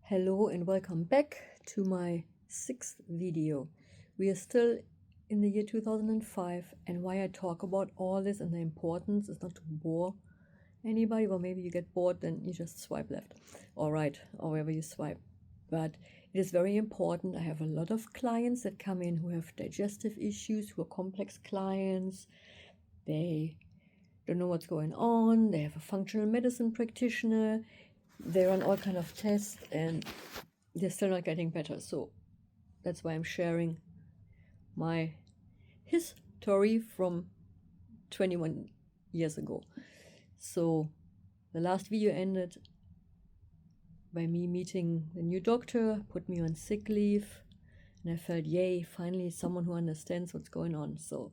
Hello and welcome back to my sixth video. We are still in the year 2005, and why I talk about all this and the importance is not to bore anybody. Well, maybe you get bored, then you just swipe left or right or wherever you swipe. But it is very important. I have a lot of clients that come in who have digestive issues, who are complex clients. They don't know what's going on. They have a functional medicine practitioner. They run all kind of tests and they're still not getting better. So that's why I'm sharing my history from 21 years ago. So the last video ended by me meeting the new doctor, put me on sick leave, and I felt, yay, finally someone who understands what's going on. So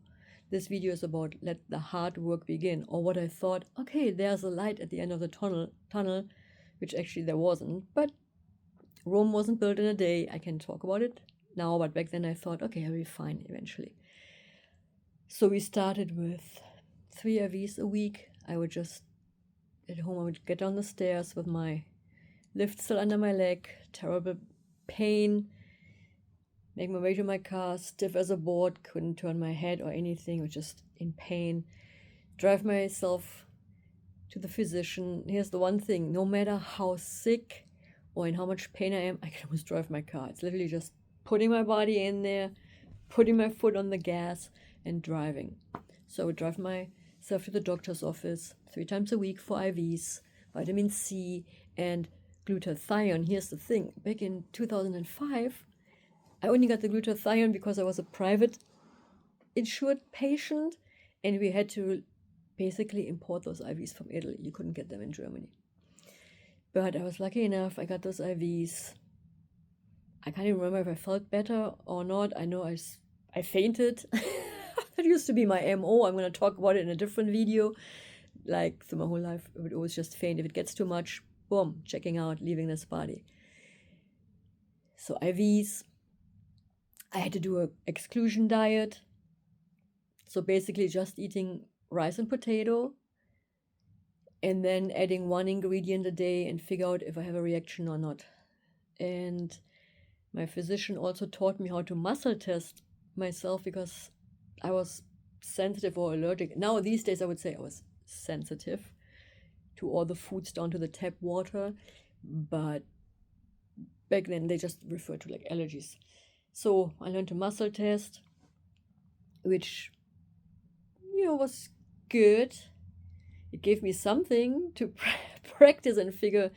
this video is about let the hard work begin, or what I thought, okay, there's a light at the end of the tunnel, which actually there wasn't. But Rome wasn't built in a day. I can talk about it now, but back then I thought, okay, I'll be fine eventually. So we started with 3 IVs a week. I would just, at home, I would get down the stairs with my lift still under my leg, terrible pain, make my way to my car, stiff as a board, couldn't turn my head or anything, was just in pain, drive myself to the physician. Here's the one thing, no matter how sick or in how much pain I am, I can almost drive my car. It's literally just putting my body in there, putting my foot on the gas and driving. So I would drive myself to the doctor's office 3 times a week for IVs, vitamin C and glutathione. Here's the thing, back in 2005, I only got the glutathione because I was a private insured patient and we had to basically import those IVs from Italy. You couldn't get them in Germany. But I was lucky enough, I got those IVs. I can't even remember if I felt better or not. I know I fainted. That used to be my MO. I'm going to talk about it in a different video. Like through my whole life, I would always just faint. If it gets too much, boom, checking out, leaving this body. So IVs. I had to do an exclusion diet. So basically just eating rice and potato and then adding 1 ingredient a day and figure out if I have a reaction or not. And my physician also taught me how to muscle test myself because I was sensitive or allergic. Now these days I would say I was sensitive to all the foods down to the tap water, but back then they just referred to like allergies. So I learned to muscle test, which was good. It gave me something to practice and figure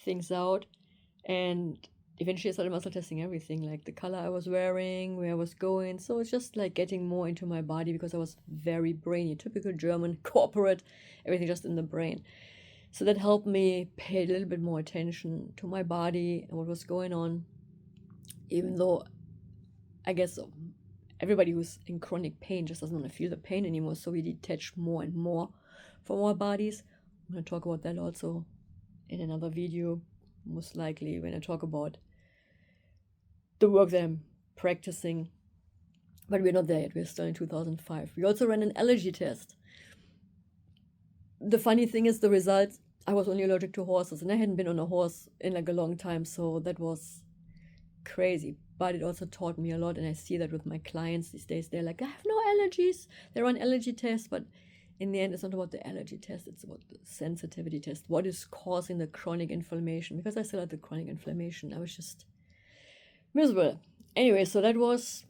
things out. And eventually I started muscle testing everything, like the color I was wearing, where I was going. So it's just like getting more into my body because I was very brainy, typical German, corporate, everything just in the brain. So that helped me pay a little bit more attention to my body and what was going on, even though I guess everybody who's in chronic pain just doesn't want to feel the pain anymore. So we detach more and more from our bodies. I'm going to talk about that also in another video, most likely when I talk about the work that I'm practicing. But we're not there yet. We're still in 2005. We also ran an allergy test. The funny thing is the results, I was only allergic to horses and I hadn't been on a horse in like a long time. So that was crazy. But it also taught me a lot, and I see that with my clients these days. They're like, I have no allergies. They run allergy tests, but in the end, it's not about the allergy test. It's about the sensitivity test. What is causing the chronic inflammation? Because I still had the chronic inflammation. I was just miserable. Anyway, so that was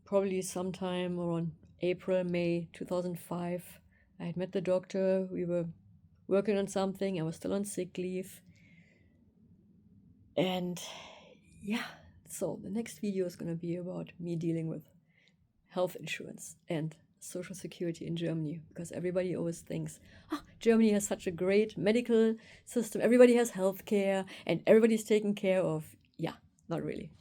probably sometime around April, May 2005. I had met the doctor. We were working on something. I was still on sick leave. And yeah, so the next video is going to be about me dealing with health insurance and social security in Germany, because everybody always thinks, Germany has such a great medical system, everybody has health care and everybody's taken care of. Yeah, not really.